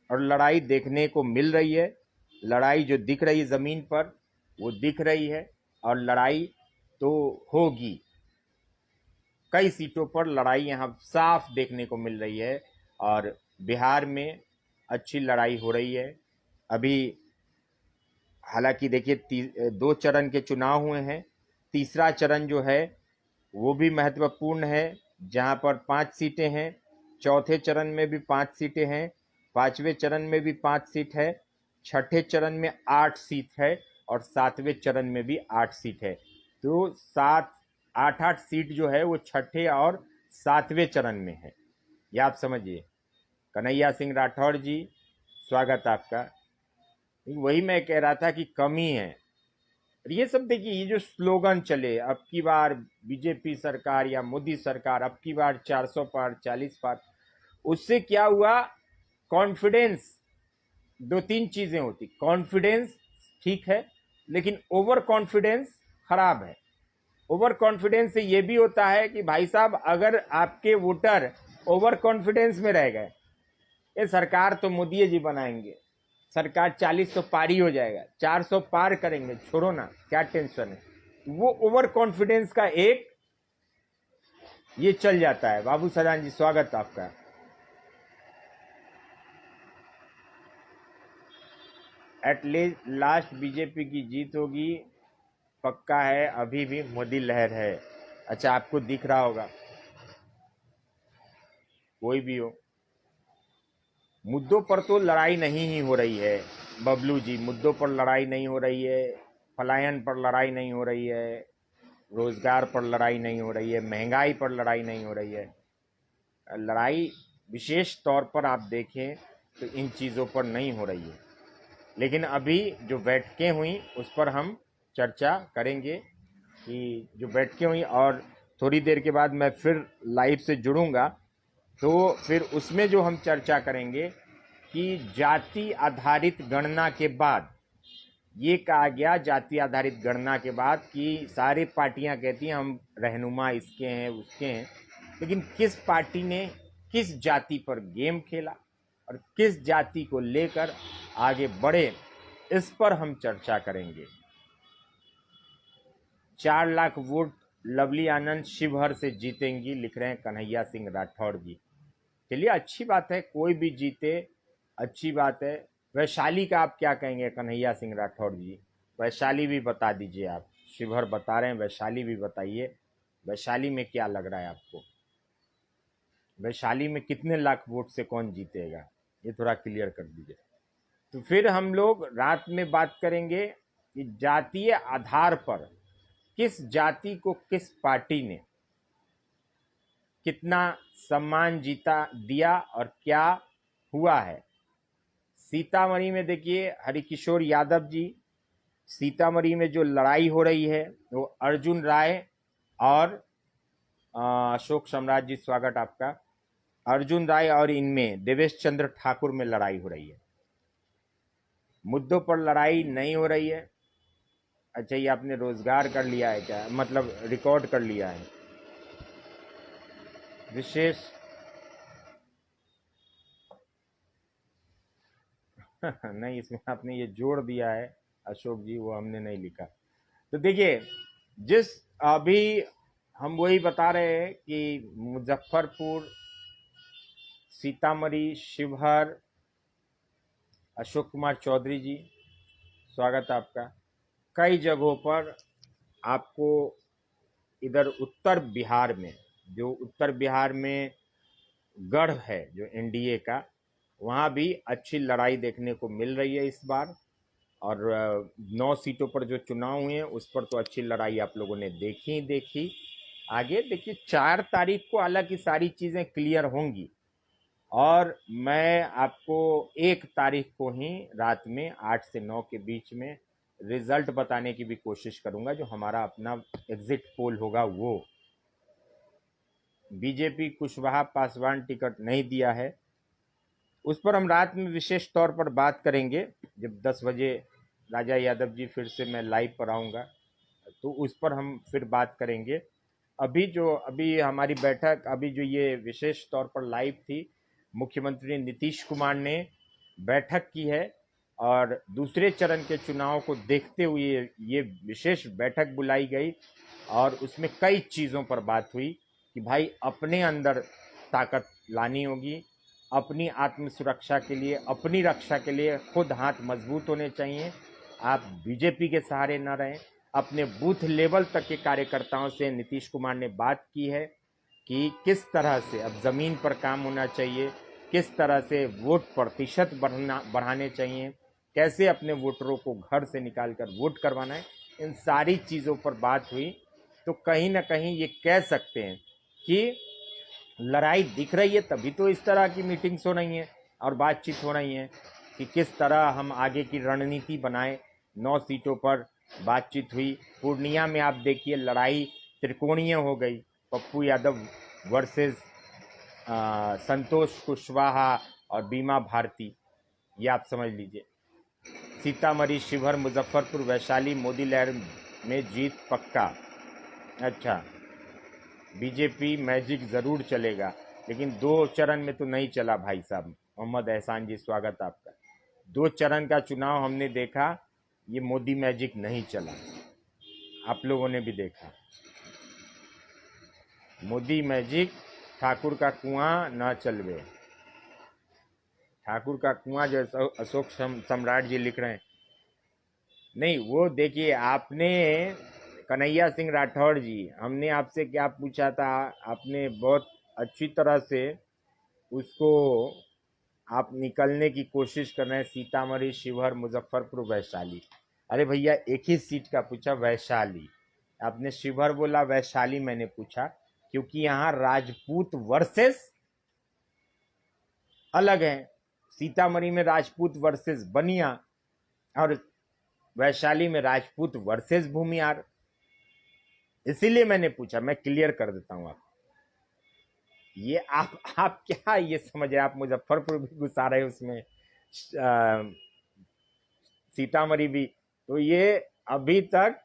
और लड़ाई देखने को मिल रही है। लड़ाई जो दिख रही है जमीन पर वो दिख रही है, और लड़ाई तो होगी। कई सीटों पर लड़ाई यहाँ साफ देखने को मिल रही है, और बिहार में अच्छी लड़ाई हो रही है। अभी हालांकि देखिए 2 चरण के चुनाव हुए हैं। तीसरा चरण जो है वो भी महत्वपूर्ण है, जहां पर 5 सीटें हैं। चौथे चरण में भी 5 सीटें हैं, 5वें चरण में भी 5 सीट है, छठे चरण में 8 सीट है, और 7वें चरण में भी 8 सीट है। तो 8 सीट जो है वो छठे और 7वें चरण में है, ये आप समझिए। कन्हैया सिंह राठौड़ जी, स्वागत आपका। वही मैं कह रहा था कि कमी है। ये सब देखिए, ये जो स्लोगन चले, अब की बार बीजेपी सरकार या मोदी सरकार, अब की बार 400 पार 40 पार, उससे क्या हुआ? कॉन्फिडेंस, 2-3 चीजें होती। कॉन्फिडेंस ठीक है, लेकिन ओवर कॉन्फिडेंस खराब है। ओवर कॉन्फिडेंस से ये भी होता है कि भाई साहब, अगर आपके वोटर ओवर कॉन्फिडेंस में रह गए, ये सरकार तो मोदी जी बनाएंगे, सरकार 40 तो पार ही हो जाएगा, 400 पार करेंगे, छोड़ो ना, क्या टेंशन है, वो ओवर कॉन्फिडेंस का एक ये चल जाता है। बाबू सदान जी, स्वागत आपका। एट लास्ट बीजेपी की जीत होगी, पक्का है, अभी भी मोदी लहर है। अच्छा, आपको दिख रहा होगा, कोई भी हो, मुद्दों पर तो लड़ाई नहीं ही हो रही है। बबलू जी, मुद्दों पर लड़ाई नहीं हो रही है, पलायन पर लड़ाई नहीं हो रही है, रोजगार पर लड़ाई नहीं हो रही है, महंगाई पर लड़ाई नहीं हो रही है। लड़ाई विशेष तौर पर आप देखें तो इन चीज़ों पर नहीं हो रही है। लेकिन अभी जो बैठकें हुई उस पर हम चर्चा करेंगे, कि जो बैठकें हुई, और थोड़ी देर के बाद मैं फिर लाइव से जुड़ूंगा, तो फिर उसमें जो हम चर्चा करेंगे कि जाति आधारित गणना के बाद, ये कहा गया जाति आधारित गणना के बाद कि सारी पार्टियां कहती हैं हम रहनुमा इसके हैं उसके हैं, लेकिन किस पार्टी ने किस जाति पर गेम खेला और किस जाति को लेकर आगे बढ़े, इस पर हम चर्चा करेंगे। 4 लाख वोट लवली आनंद शिवहर से जीतेंगी, लिख रहे हैं कन्हैया सिंह राठौड़ जी। चलिए, अच्छी बात है, कोई भी जीते अच्छी बात है। वैशाली का आप क्या कहेंगे कन्हैया सिंह राठौड़ जी? वैशाली भी बता दीजिए आप, शिवहर बता रहे हैं, वैशाली भी बताइए। वैशाली में क्या लग रहा है आपको? वैशाली में कितने लाख वोट से कौन जीतेगा, ये थोड़ा क्लियर कर दीजिए। तो फिर हम लोग रात में बात करेंगे कि जातीय आधार पर किस जाति को किस पार्टी ने कितना सम्मान जीता दिया और क्या हुआ है। सीतामढ़ी में देखिए, हरिकिशोर यादव जी, सीतामढ़ी में जो लड़ाई हो रही है वो अर्जुन राय और अशोक सम्राट जी, स्वागत आपका। अर्जुन राय और इनमें देवेश चंद्र ठाकुर में लड़ाई हो रही है, मुद्दों पर लड़ाई नहीं हो रही है। अच्छा, ये आपने रोजगार कर लिया है क्या, मतलब रिकॉर्ड कर लिया है विशेष? नहीं, इसमें आपने ये जोड़ दिया है अशोक जी, वो हमने नहीं लिखा। तो देखिए, जिस अभी हम वही बता रहे हैं कि मुजफ्फरपुर, सीतामढ़ी, शिवहर, अशोक कुमार चौधरी जी, स्वागत आपका। कई जगहों पर आपको इधर उत्तर बिहार में, जो उत्तर बिहार में गढ़ है जो एनडीए का, वहाँ भी अच्छी लड़ाई देखने को मिल रही है इस बार। और 9 सीटों पर जो चुनाव हुए हैं उस पर तो अच्छी लड़ाई आप लोगों ने देखी ही देखी। आगे देखिए 4 तारीख को हालांकि सारी चीज़ें क्लियर होंगी, और मैं आपको 1 तारीख को ही रात में 8 से 9 के बीच में रिजल्ट बताने की भी कोशिश करूंगा। जो हमारा अपना एग्जिट पोल होगा वो, बीजेपी कुशवाहा पासवान टिकट नहीं दिया है, उस पर हम रात में विशेष तौर पर बात करेंगे। जब 10 बजे राजा यादव जी फिर से मैं लाइव पर आऊँगा तो उस पर हम फिर बात करेंगे। अभी हमारी बैठक, अभी जो ये विशेष तौर पर लाइव थी, मुख्यमंत्री नीतीश कुमार ने बैठक की है और दूसरे चरण के चुनाव को देखते हुए ये विशेष बैठक बुलाई गई और उसमें कई चीज़ों पर बात हुई कि भाई अपने अंदर ताकत लानी होगी, अपनी आत्म सुरक्षा के लिए, अपनी रक्षा के लिए खुद हाथ मजबूत होने चाहिए। आप बीजेपी के सहारे न रहें। अपने बूथ लेवल तक के कार्यकर्ताओं से नीतीश कुमार ने बात की है कि किस तरह से अब ज़मीन पर काम होना चाहिए, किस तरह से वोट प्रतिशत बढ़ाने चाहिए, कैसे अपने वोटरों को घर से निकालकर वोट करवाना है, इन सारी चीज़ों पर बात हुई। तो कहीं ना कहीं ये कह सकते हैं कि लड़ाई दिख रही है, तभी तो इस तरह की मीटिंग्स हो रही हैं और बातचीत हो रही हैं कि किस तरह हम आगे की रणनीति बनाएं। 9 सीटों पर बातचीत हुई। पूर्णिया में आप देखिए लड़ाई त्रिकोणीय हो गई, पप्पू यादव वर्सेस संतोष कुशवाहा और बीमा भारती, ये आप समझ लीजिए। सीतामढ़ी, शिवहर, मुजफ्फरपुर, वैशाली, मोदी लहर में जीत पक्का। अच्छा, बीजेपी मैजिक ज़रूर चलेगा, लेकिन 2 चरण में तो नहीं चला भाई साहब। मोहम्मद एहसान जी, स्वागत आपका। 2 चरण का चुनाव हमने देखा, ये मोदी मैजिक नहीं चला, आप लोगों ने भी देखा। मोदी मैजिक ठाकुर का कुआं न चलवे। ठाकुर का कुआं जो अशोक सम्राट जी लिख रहे हैं, नहीं वो देखिए, आपने कन्हैया सिंह राठौड़ जी, हमने आपसे क्या पूछा था, आपने बहुत अच्छी तरह से उसको आप निकलने की कोशिश कर रहे हैं। सीतामढ़ी, शिवहर, मुजफ्फरपुर, वैशाली। अरे भैया एक ही सीट का पूछा, वैशाली। आपने शिवहर बोला, वैशाली मैंने पूछा, क्योंकि यहाँ राजपूत वर्सेस अलग है। सीतामढ़ी में राजपूत वर्सेस बनिया और वैशाली में राजपूत वर्सेस भूमियार, इसीलिए मैंने पूछा। मैं क्लियर कर देता हूं आपको। ये आप क्या ये समझ रहे, आप मुजफ्फरपुर भी घुसा रहे उसमें, सीतामढ़ी भी। तो ये अभी तक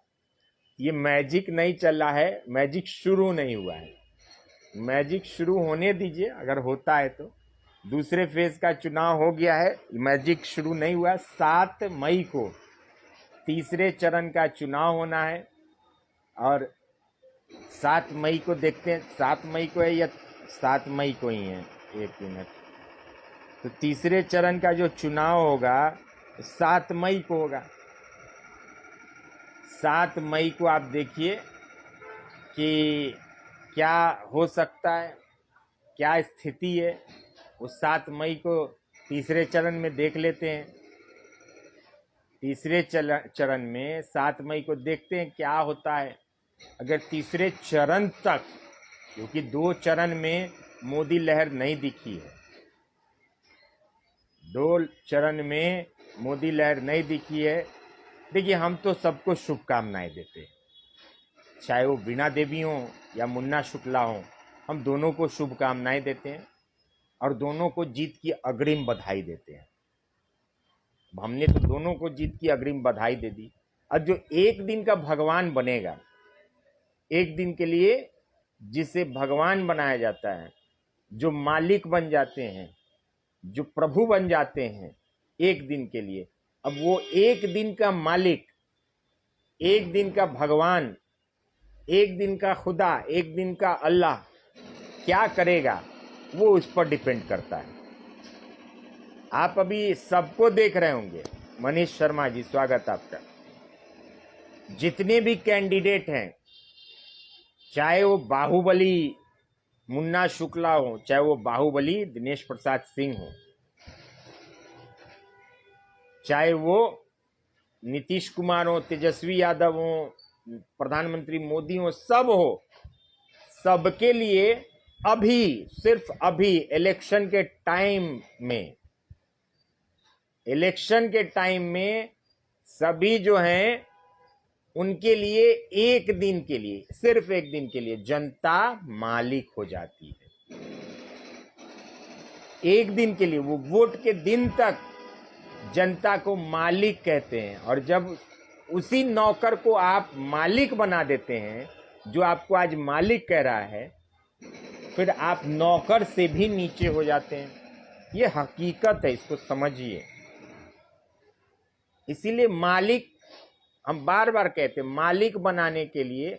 ये मैजिक नहीं चला है, मैजिक शुरू नहीं हुआ है। मैजिक शुरू होने दीजिए, अगर होता है तो। दूसरे फेज का चुनाव हो गया है, मैजिक शुरू नहीं हुआ। 7 मई को तीसरे चरण का चुनाव होना है और 7 मई को देखते हैं, 7 मई को है या 7 मई को ही है, 1 मिनट। तो तीसरे चरण का जो चुनाव होगा 7 मई को होगा। 7 मई को आप देखिए कि क्या हो सकता है, क्या स्थिति है। उस 7 मई को तीसरे चरण में देख लेते हैं। तीसरे चरण में 7 मई को देखते हैं क्या होता है। अगर तीसरे चरण तक, क्योंकि 2 चरण में मोदी लहर नहीं दिखी है, 2 चरण में मोदी लहर नहीं दिखी है। देखिए हम तो सबको शुभकामनाएं देते हैं, चाहे वो वीणा देवी हो या मुन्ना शुक्ला हो, हम दोनों को शुभकामनाएं देते हैं और दोनों को जीत की अग्रिम बधाई देते हैं। हमने तो दोनों को जीत की अग्रिम बधाई दे दी। अब जो एक दिन का भगवान बनेगा, एक दिन के लिए जिसे भगवान बनाया जाता है, जो मालिक बन जाते हैं, जो प्रभु बन जाते हैं एक दिन के लिए, अब वो एक दिन का मालिक, एक दिन का भगवान, एक दिन का खुदा, एक दिन का अल्लाह क्या करेगा वो उस पर डिपेंड करता है। आप अभी सबको देख रहे होंगे। मनीष शर्मा जी, स्वागत आपका। जितने भी कैंडिडेट हैं चाहे वो बाहुबली मुन्ना शुक्ला हो, चाहे वो बाहुबली दिनेश प्रसाद सिंह हो, चाहे वो नीतीश कुमार हो, तेजस्वी यादव हो, प्रधानमंत्री मोदी हो, सब हो, सबके लिए अभी, सिर्फ अभी इलेक्शन के टाइम में सभी जो हैं उनके लिए एक दिन के लिए, सिर्फ एक दिन के लिए जनता मालिक हो जाती है। एक दिन के लिए, वो वोट के दिन तक जनता को मालिक कहते हैं। और जब उसी नौकर को आप मालिक बना देते हैं, जो आपको आज मालिक कह रहा है, फिर आप नौकर से भी नीचे हो जाते हैं। ये हकीकत है, इसको समझिए। इसीलिए मालिक, हम बार बार कहते हैं, मालिक बनाने के लिए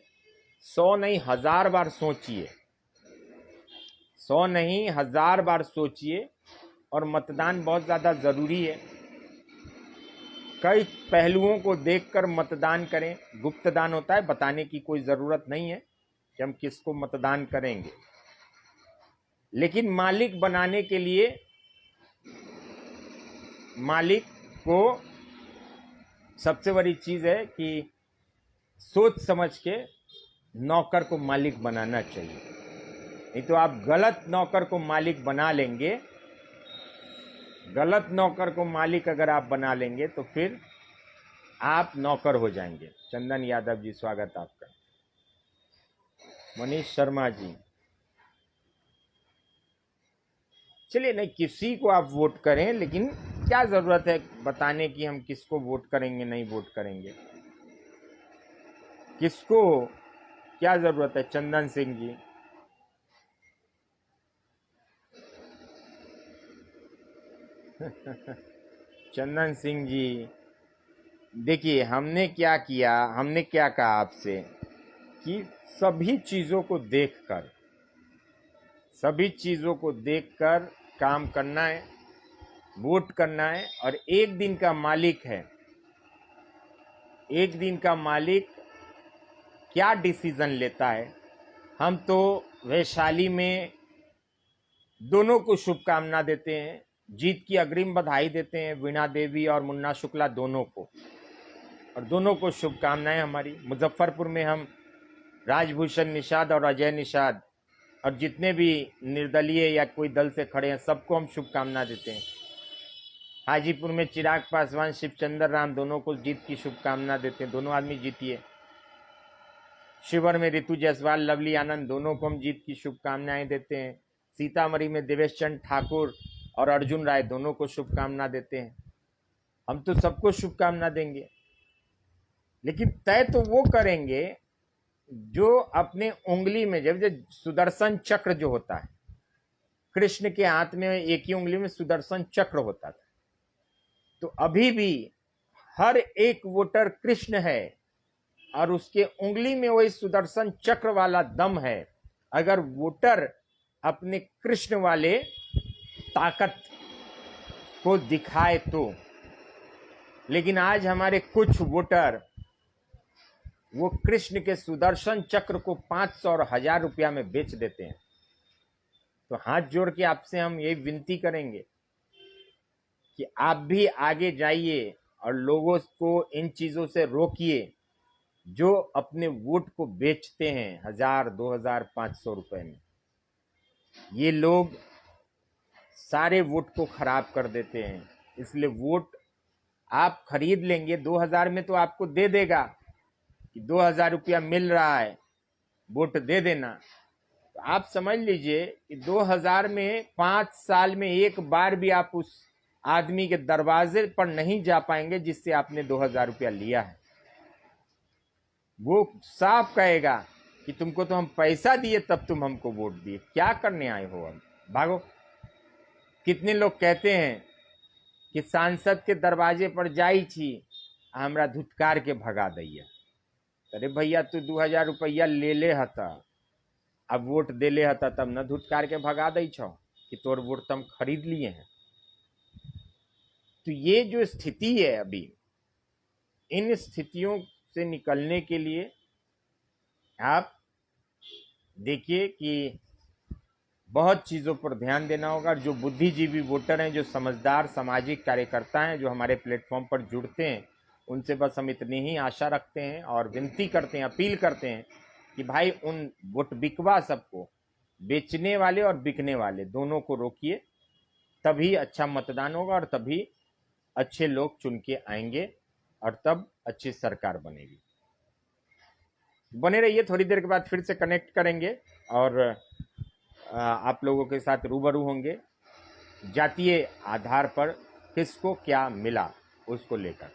100 नहीं 1000 बार सोचिए, 100 नहीं 1000 बार सोचिए। और मतदान बहुत ज़्यादा ज़रूरी है। कई पहलुओं को देखकर मतदान करें। गुप्त दान होता है, बताने की कोई ज़रूरत नहीं है कि हम किसको मतदान करेंगे। लेकिन मालिक बनाने के लिए मालिक को सबसे बड़ी चीज़ है कि सोच समझ के नौकर को मालिक बनाना चाहिए। नहीं तो आप गलत नौकर को मालिक बना लेंगे, गलत नौकर को मालिक अगर आप बना लेंगे तो फिर आप नौकर हो जाएंगे। चंदन यादव जी, स्वागत आपका। मनीष शर्मा जी, चलिए, नहीं किसी को आप वोट करें, लेकिन क्या जरूरत है बताने की हम किसको वोट करेंगे नहीं वोट करेंगे। किसको क्या जरूरत है। चंदन सिंह जी, चंदन सिंह जी, देखिए हमने क्या किया, हमने क्या कहा आपसे कि सभी चीज़ों को देखकर काम करना है, वोट करना है। और एक दिन का मालिक है, एक दिन का मालिक क्या डिसीजन लेता है। हम तो वैशाली में दोनों को शुभकामना देते हैं, जीत की अग्रिम बधाई देते हैं, वीणा देवी और मुन्ना शुक्ला दोनों को, और दोनों को शुभकामनाएं हमारी। मुजफ्फरपुर में हम राजभूषण निषाद और अजय निषाद और जितने भी निर्दलीय या कोई दल से खड़े हैं सबको हम शुभकामना देते हैं। हाजीपुर में चिराग पासवान, शिवचंद्र राम दोनों को जीत की शुभकामना देते हैं, दोनों आदमी जीतिए। शिवहर में ऋतु जायसवाल, लवली आनंद दोनों को हम जीत की शुभकामनाएं देते हैं। सीतामढ़ी में देवेश चंद्र ठाकुर और अर्जुन राय दोनों को शुभकामना देते हैं। हम तो सबको शुभकामना देंगे, लेकिन तय तो वो करेंगे जो अपने उंगली में, जब सुदर्शन चक्र जो होता है, कृष्ण के हाथ में एक ही उंगली में सुदर्शन चक्र होता था, तो अभी भी हर एक वोटर कृष्ण है और उसके उंगली में वही सुदर्शन चक्र वाला दम है। अगर वोटर अपने कृष्ण वाले ताकत को दिखाए तो। लेकिन आज हमारे कुछ वोटर वो कृष्ण के सुदर्शन चक्र को 500 और 1000 रुपया में बेच देते हैं। तो हाथ जोड़ के आपसे हम यही विनती करेंगे कि आप भी आगे जाइए और लोगों को इन चीजों से रोकिए जो अपने वोट को बेचते हैं 1000, 2000, 500 रुपए में। ये लोग सारे वोट को खराब कर देते हैं। इसलिए वोट आप खरीद लेंगे, 2000 में तो आपको दे देगा कि 2000 रुपया मिल रहा है, वोट दे देना। तो आप समझ लीजिए कि 2000 में 5 साल में एक बार भी आप उस आदमी के दरवाजे पर नहीं जा पाएंगे जिससे आपने 2000 रुपया लिया है। वो साफ कहेगा कि तुमको तो हम पैसा दिए तब तुम हमको वोट दिए, क्या करने आए हो, अब भागो। कितने लोग कहते हैं कि सांसद के दरवाजे पर जाई छी, हमरा धुतकार के भगा दैया। अरे भैया, तू 2000 रुपया ले ले हता, अब वोट दे ले हता, तब न धुतकार के भगा दै छो कि तोर वोट तुम खरीद लिए हैं। तो ये जो स्थिति है अभी, इन स्थितियों से निकलने के लिए आप देखिए कि बहुत चीज़ों पर ध्यान देना होगा। जो बुद्धिजीवी वोटर हैं, जो समझदार सामाजिक कार्यकर्ता हैं, जो हमारे प्लेटफॉर्म पर जुड़ते हैं, उनसे बस हम इतनी ही आशा रखते हैं और विनती करते हैं, अपील करते हैं कि भाई उन वोट बिकवा सबको, बेचने वाले और बिकने वाले दोनों को रोकिए। तभी अच्छा मतदान होगा और तभी अच्छे लोग चुन के आएंगे और तब अच्छी सरकार बनेगी। बने रहिए, थोड़ी देर के बाद फिर से कनेक्ट करेंगे और आप लोगों के साथ रूबरू होंगे जातीय आधार पर किसको क्या मिला उसको लेकर।